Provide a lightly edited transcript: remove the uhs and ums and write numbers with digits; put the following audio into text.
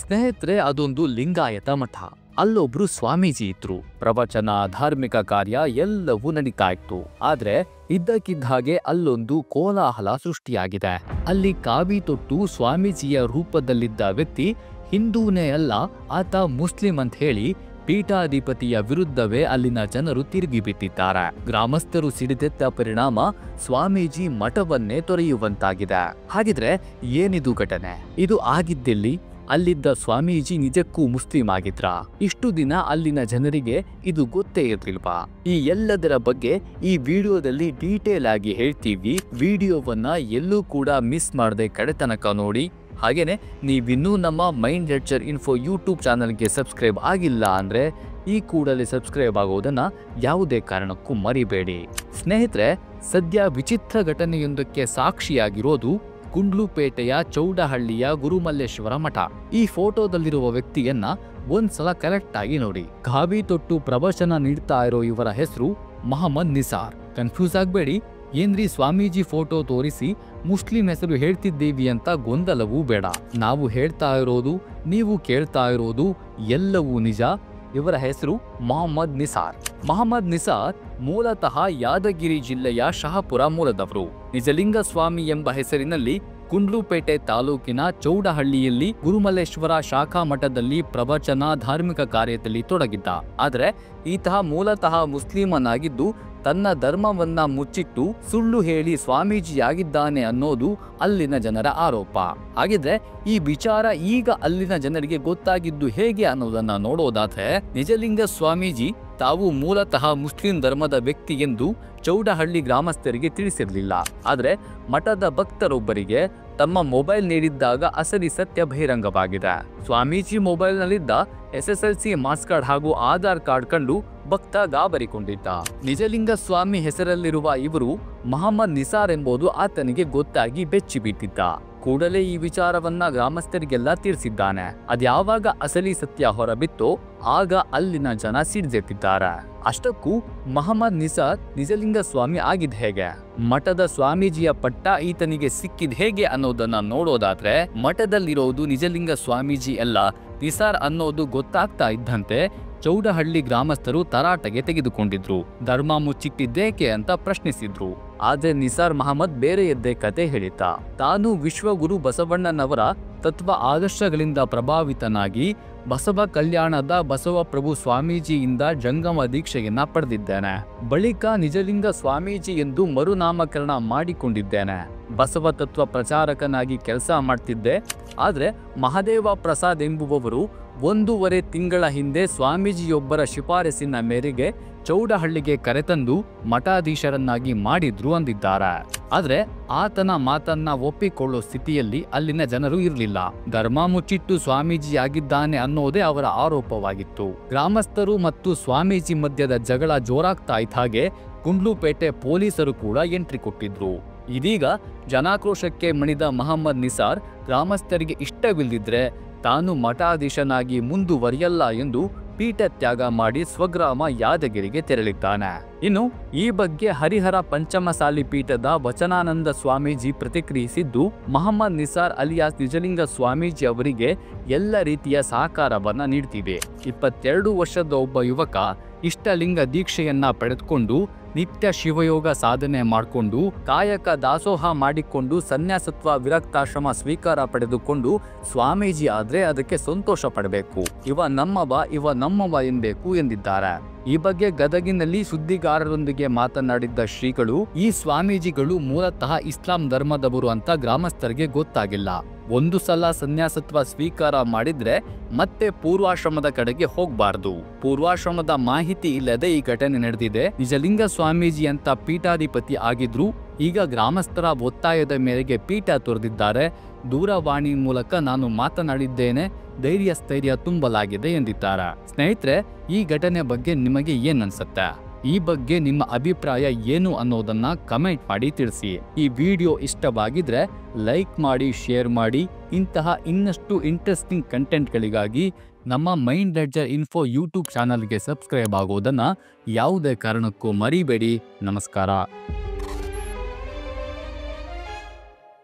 ಸ್ನೇಹಿತರೆ, ಅದೊಂದು ಲಿಂಗಾಯತ ಮಠ. ಅಲ್ಲೊಬ್ರು ಸ್ವಾಮೀಜಿ ಇದ್ರು. ಪ್ರವಚನ, ಧಾರ್ಮಿಕ ಕಾರ್ಯ ಎಲ್ಲವೂ ನಡೀತಾ ಇತ್ತು. ಆದ್ರೆ ಇದ್ದಕ್ಕಿದ್ದ ಹಾಗೆ ಅಲ್ಲೊಂದು ಕೋಲಾಹಲ ಸೃಷ್ಟಿಯಾಗಿದೆ. ಅಲ್ಲಿ ಕಾವಿ ತೊಟ್ಟು ಸ್ವಾಮೀಜಿಯ ರೂಪದಲ್ಲಿದ್ದ ವ್ಯಕ್ತಿ ಹಿಂದೂನೇ ಅಲ್ಲ, ಆತ ಮುಸ್ಲಿಂ ಅಂತ ಹೇಳಿ ಪೀಠಾಧಿಪತಿಯ ವಿರುದ್ಧವೇ ಅಲ್ಲಿನ ಜನರು ತಿರುಗಿ ಬಿಟ್ಟಿದ್ದಾರೆ. ಗ್ರಾಮಸ್ಥರು ಸಿಡಿದೆದ್ದ ಪರಿಣಾಮ ಸ್ವಾಮೀಜಿ ಮಠವನ್ನೇ ತೊರೆಯುವಂತಾಗಿದೆ. ಹಾಗಿದ್ರೆ ಏನಿದು ಘಟನೆ? ಇದು ಆಗಿದ್ದೆಲ್ಲಿ? ಅಲ್ಲಿದ್ದ ಸ್ವಾಮೀಜಿ ನಿಜಕ್ಕೂ ಮುಸ್ಲಿಂ ಆಗಿದ್ರ? ಇಷ್ಟು ದಿನ ಅಲ್ಲಿನ ಜನರಿಗೆ ಇದು ಗೊತ್ತೇ ಇರ್ಲಿಲ್ವಾ? ಈ ಎಲ್ಲದರ ಬಗ್ಗೆ ಈ ವಿಡಿಯೋದಲ್ಲಿ ಡೀಟೇಲ್ ಆಗಿ ಹೇಳ್ತೀವಿ. ವಿಡಿಯೋವನ್ನ ಎಲ್ಲೂ ಕೂಡ ಮಿಸ್ ಮಾಡದೆ ಕಡೆತನಕ ನೋಡಿ. ಹಾಗೇನೆ ನೀವಿನ್ನೂ ನಮ್ಮ ಮೈಂಡ್ ಲೆಡ್ಜರ್ ಇನ್ಫೋ ಯೂಟ್ಯೂಬ್ ಚಾನಲ್ಗೆ ಸಬ್ಸ್ಕ್ರೈಬ್ ಆಗಿಲ್ಲ ಅಂದ್ರೆ ಈ ಕೂಡಲೇ ಸಬ್ಸ್ಕ್ರೈಬ್ ಆಗೋದನ್ನ ಯಾವುದೇ ಕಾರಣಕ್ಕೂ ಮರಿಬೇಡಿ. ಸ್ನೇಹಿತರೆ, ಸದ್ಯ ವಿಚಿತ್ರ ಘಟನೆಯೊಂದಕ್ಕೆ ಸಾಕ್ಷಿಯಾಗಿರೋದು ಗುಂಡ್ಲುಪೇಟೆಯ ಚೌಡಹಳ್ಳಿಯ ಗುರುಮಲ್ಲೇಶ್ವರ ಮಠ. ಈ ಫೋಟೋದಲ್ಲಿರುವ ವ್ಯಕ್ತಿಯನ್ನ ಒಂದ್ಸಲ ಕರೆಕ್ಟ್ ಆಗಿ ನೋಡಿ. ಖಾವಿ ತೊಟ್ಟು ಪ್ರವಚನ ನೀಡ್ತಾ ಇರೋ ಇವರ ಹೆಸರು ಮೊಹಮ್ಮದ್ ನಿಸಾರ್. ಕನ್ಫ್ಯೂಸ್ ಆಗ್ಬೇಡಿ. ಏನ್ರಿ ಸ್ವಾಮೀಜಿ ಫೋಟೋ ತೋರಿಸಿ ಮುಸ್ಲಿಂ ಹೆಸರು ಹೇಳ್ತಿದ್ದೀವಿ ಅಂತ ಗೊಂದಲವೂ ಬೇಡ. ನಾವು ಹೇಳ್ತಾ ಇರೋದು, ನೀವು ಕೇಳ್ತಾ ಇರೋದು ಎಲ್ಲವೂ ನಿಜ. ಇವರ ಹೆಸರು ಮೊಹಮ್ಮದ್ ನಿಸಾರ್. ಮೊಹಮ್ಮದ್ ನಿಸಾರ್ ಮೂಲತಃ ಯಾದಗಿರಿ ಜಿಲ್ಲೆಯ ಶಹಾಪುರ ಮೂಲದವರು. ನಿಜಲಿಂಗ ಸ್ವಾಮಿ ಎಂಬ ಹೆಸರಿನಲ್ಲಿ ಗುಂಡ್ಲುಪೇಟೆ ತಾಲೂಕಿನ ಚೌಡಹಳ್ಳಿಯಲ್ಲಿ ಗುರುಮಲ್ಲೇಶ್ವರ ಶಾಖಾ ಮಠದಲ್ಲಿ ಪ್ರವಚನ, ಧಾರ್ಮಿಕ ಕಾರ್ಯದಲ್ಲಿ ತೊಡಗಿದ್ದ. ಆದರೆ ಈತ ಮೂಲತಃ ಮುಸ್ಲಿಮನಾಗಿದ್ದು ತನ್ನ ಧರ್ಮವನ್ನ ಮುಚ್ಚಿಟ್ಟು ಸುಳ್ಳು ಹೇಳಿ ಸ್ವಾಮೀಜಿಯಾಗಿದ್ದಾನೆ ಅನ್ನೋದು ಅಲ್ಲಿನ ಜನರ ಆರೋಪ. ಹಾಗಿದ್ರೆ ಈ ವಿಚಾರ ಈಗ ಅಲ್ಲಿನ ಜನರಿಗೆ ಗೊತ್ತಾಗಿದ್ದು ಹೇಗೆ ಅನ್ನೋದನ್ನ ನೋಡೋದಾದ್ರೆ, ನಿಜಲಿಂಗ ಸ್ವಾಮೀಜಿ ತಾವು ಮೂಲತಃ ಮುಸ್ಲಿಂ ಧರ್ಮದ ವ್ಯಕ್ತಿ ಎಂದು ಚೌಡಹಳ್ಳಿ ಗ್ರಾಮಸ್ಥರಿಗೆ ತಿಳಿಸಿರಲಿಲ್ಲ. ಆದ್ರೆ ಮಠದ ಭಕ್ತರೊಬ್ಬರಿಗೆ ತಮ್ಮ ಮೊಬೈಲ್ ನೀಡಿದ್ದಾಗ ಅಸಲಿ ಸತ್ಯ ಬಹಿರಂಗವಾಗಿದೆ. ಸ್ವಾಮೀಜಿ ಮೊಬೈಲ್ನಲ್ಲಿದ್ದ SSLC ಮಾರ್ಕ್ಸ್ ಕಾರ್ಡ್ ಹಾಗೂ ಆಧಾರ್ ಕಾರ್ಡ್ ಕಂಡು ಭಕ್ತ ಗಾಬರಿಕೊಂಡಿದ್ದ. ನಿಜಲಿಂಗ ಸ್ವಾಮಿ ಹೆಸರಲ್ಲಿರುವ ಇವರು ಮೊಹಮ್ಮದ್ ನಿಸಾರ್ ಎಂಬುದು ಆತನಿಗೆ ಗೊತ್ತಾಗಿ ಬೆಚ್ಚಿಬಿಟ್ಟಿದ್ದ. ಕೂಡಲೇ ಈ ವಿಚಾರವನ್ನ ಗ್ರಾಮಸ್ಥರಿಗೆಲ್ಲ ತಿಳಿಸಿದ್ದಾನೆ. ಅದ್ಯಾವಾಗ ಅಸಲಿ ಸತ್ಯ ಹೊರಬಿತ್ತೋ ಆಗ ಅಲ್ಲಿನ ಜನ ಸಿಡ್ದೆತ್ತಿದ್ದಾರೆ. ಅಷ್ಟಕ್ಕೂ ಮೊಹಮ್ಮದ್ ನಿಸಾರ್ ನಿಜಲಿಂಗ ಸ್ವಾಮಿ ಆಗಿದ್ ಹೇಗೆ? ಮಠದ ಸ್ವಾಮೀಜಿಯ ಪಟ್ಟ ಈತನಿಗೆ ಸಿಕ್ಕಿದ್ ಹೇಗೆ ಅನ್ನೋದನ್ನ ನೋಡೋದಾದ್ರೆ, ಮಠದಲ್ಲಿರೋದು ನಿಜಲಿಂಗ ಸ್ವಾಮೀಜಿ ಎಲ್ಲ ನಿಸಾರ್ ಅನ್ನೋದು ಗೊತ್ತಾಗ್ತಾ ಇದ್ದಂತೆ ಚೌಡಹಳ್ಳಿ ಗ್ರಾಮಸ್ಥರು ತರಾಟೆಗೆ ತೆಗೆದುಕೊಂಡಿದ್ರು. ಧರ್ಮ ಮುಚ್ಚಿಟ್ಟಿದ್ದೇಕೆ ಅಂತ ಪ್ರಶ್ನಿಸಿದ್ರು. ಆದ್ರೆ ನಿಸಾರ್ ಮಹಮ್ಮದ್ ಬೇರೆಯದ್ದೇ ಕತೆ ಹೇಳಿದ್ದ. ತಾನು ವಿಶ್ವಗುರು ಬಸವಣ್ಣನವರ ತತ್ವ ಆದರ್ಶಗಳಿಂದ ಪ್ರಭಾವಿತನಾಗಿ ಬಸವ ಕಲ್ಯಾಣದ ಬಸವಪ್ರಭು ಸ್ವಾಮೀಜಿಯಿಂದ ಜಂಗಮ ದೀಕ್ಷೆಯನ್ನ ಪಡೆದಿದ್ದೇನೆ. ಬಳಿಕ ನಿಜಲಿಂಗ ಸ್ವಾಮೀಜಿ ಎಂದು ಮರುನಾಮಕರಣ ಮಾಡಿಕೊಂಡಿದ್ದೇನೆ. ಬಸವ ತತ್ವ ಪ್ರಚಾರಕನಾಗಿ ಕೆಲಸ ಮಾಡ್ತಿದ್ದೆ. ಆದ್ರೆ ಮಹದೇವ ಪ್ರಸಾದ್ ಎಂಬುವವರು 1.5 ತಿಂಗಳ ಹಿಂದೆ ಸ್ವಾಮೀಜಿಯೊಬ್ಬರ ಶಿಫಾರಸಿನ ಮೇರೆಗೆ ಚೌಡಹಳ್ಳಿಗೆ ಕರೆತಂದು ಮಠಾಧೀಶರನ್ನಾಗಿ ಮಾಡಿದ್ರು ಅಂದಿದ್ದಾರೆ. ಆದ್ರೆ ಆತನ ಮಾತನ್ನ ಒಪ್ಪಿಕೊಳ್ಳೋ ಸ್ಥಿತಿಯಲ್ಲಿ ಅಲ್ಲಿನ ಜನರು ಇರಲಿಲ್ಲ. ಧರ್ಮ ಮುಚ್ಚಿಟ್ಟು ಸ್ವಾಮೀಜಿ ಆಗಿದ್ದಾನೆ ಅನ್ನೋದೇ ಅವರ ಆರೋಪವಾಗಿತ್ತು. ಗ್ರಾಮಸ್ಥರು ಮತ್ತು ಸ್ವಾಮೀಜಿ ಮಧ್ಯದ ಜಗಳ ಜೋರಾಗ್ತಾ ಇದ್ದ ಹಾಗೆ ಗುಂಡ್ಲುಪೇಟೆ ಪೊಲೀಸರು ಕೂಡ ಎಂಟ್ರಿ ಕೊಟ್ಟಿದ್ರು. ಇದೀಗ ಜನಾಕ್ರೋಶಕ್ಕೆ ಮಣಿದ ಮೊಹಮ್ಮದ್ ನಿಸಾರ್ ಗ್ರಾಮಸ್ಥರಿಗೆ ಇಷ್ಟವಿಲ್ಲದಿದ್ರೆ ತಾನು ಮಠಾಧೀಶನಾಗಿ ಮುಂದುವರಿಯಲ್ಲ ಎಂದು ಪೀಠ ತ್ಯಾಗ ಮಾಡಿ ಸ್ವಗ್ರಾಮ ಯಾದಗಿರಿಗೆ ತೆರಳಿದ್ದಾನೆ. ಇನ್ನು ಈ ಬಗ್ಗೆ ಹರಿಹರ ಪಂಚಮಸಾಲಿ ಪೀಠದ ವಚನಾನಂದ ಸ್ವಾಮೀಜಿ ಪ್ರತಿಕ್ರಿಯಿಸಿದ್ದು, ಮೊಹಮ್ಮದ್ ನಿಸಾರ್ ಅಲಿಯಾಸ್ ನಿಜಲಿಂಗ ಸ್ವಾಮೀಜಿ ಅವರಿಗೆ ಎಲ್ಲ ರೀತಿಯ ಸಹಕಾರವನ್ನ ನೀಡ್ತಿದೆ. 22 ವರ್ಷದ ಒಬ್ಬ ಯುವಕ ಇಷ್ಟಲಿಂಗ ದೀಕ್ಷೆಯನ್ನ ಪಡೆದುಕೊಂಡು ನಿತ್ಯ ಶಿವಯೋಗ ಸಾಧನೆ ಮಾಡಿಕೊಂಡು ಕಾಯಕ ದಾಸೋಹ ಮಾಡಿಕೊಂಡು ಸನ್ಯಾಸತ್ವ ವಿರಕ್ತಾಶ್ರಮ ಸ್ವೀಕಾರ ಪಡೆದುಕೊಂಡು ಸ್ವಾಮೀಜಿ ಆದ್ರೆ ಅದಕ್ಕೆ ಸಂತೋಷ ಪಡಬೇಕು. ಇವ ನಮ್ಮವ ಎನ್ಬೇಕು ಎಂದಿದ್ದಾರೆ. ಈ ಬಗ್ಗೆ ಗದಗಿನಲ್ಲಿ ಸುದ್ದಿಗಾರರೊಂದಿಗೆ ಮಾತನಾಡಿದ್ದ ಶ್ರೀಗಳು, ಈ ಸ್ವಾಮೀಜಿಗಳು ಮೂಲತಃ ಇಸ್ಲಾಂ ಧರ್ಮದವರು ಅಂತ ಗ್ರಾಮಸ್ಥರಿಗೆ ಗೊತ್ತಾಗಿಲ್ಲ. ಒಂದು ಸಲ ಸನ್ಯಾಸತ್ವ ಸ್ವೀಕಾರ ಮಾಡಿದ್ರೆ ಮತ್ತೆ ಪೂರ್ವಾಶ್ರಮದ ಕಡೆಗೆ ಹೋಗ್ಬಾರ್ದು. ಪೂರ್ವಾಶ್ರಮದ ಮಾಹಿತಿ ಇಲ್ಲದೆ ಈ ಘಟನೆ ನಡೆದಿದೆ. ನಿಜಲಿಂಗ ಸ್ವಾಮೀಜಿ ಅಂತ ಪೀಠಾಧಿಪತಿ ಆಗಿದ್ರು. ಈಗ ಗ್ರಾಮಸ್ಥರ ಒತ್ತಾಯದ ಮೇರೆಗೆ ಪೀಠ ತೊರೆದಿದ್ದಾರೆ. ದೂರವಾಣಿ ಮೂಲಕ ನಾನು ಮಾತನಾಡಿದ್ದೇನೆ. ಧೈರ್ಯ ತುಂಬಲಾಗಿದೆ ಎಂದಿದ್ದಾರೆ. ಸ್ನೇಹಿತರೆ, ಈ ಘಟನೆ ಬಗ್ಗೆ ನಿಮಗೆ ಏನನ್ಸುತ್ತೆ? ಈ ಬಗ್ಗೆ ನಿಮ್ಮ ಅಭಿಪ್ರಾಯ ಏನು ಅನ್ನೋದನ್ನ ಕಮೆಂಟ್ ಮಾಡಿ ತಿಳಿಸಿ. ಈ ವಿಡಿಯೋ ಇಷ್ಟವಾಗಿದ್ರೆ ಲೈಕ್ ಮಾಡಿ, ಶೇರ್ ಮಾಡಿ. ಇಂತಹ ಇನ್ನಷ್ಟು ಇಂಟ್ರೆಸ್ಟಿಂಗ್ ಕಂಟೆಂಟ್ಗಳಿಗಾಗಿ ನಮ್ಮ ಮೈಂಡ್ ಲೆಡ್ಜರ್ ಇನ್ಫೋ ಯೂಟ್ಯೂಬ್ ಚಾನಲ್ಗೆ ಸಬ್ಸ್ಕ್ರೈಬ್ ಆಗೋದನ್ನ ಯಾವುದೇ ಕಾರಣಕ್ಕೂ ಮರಿಬೇಡಿ. ನಮಸ್ಕಾರ.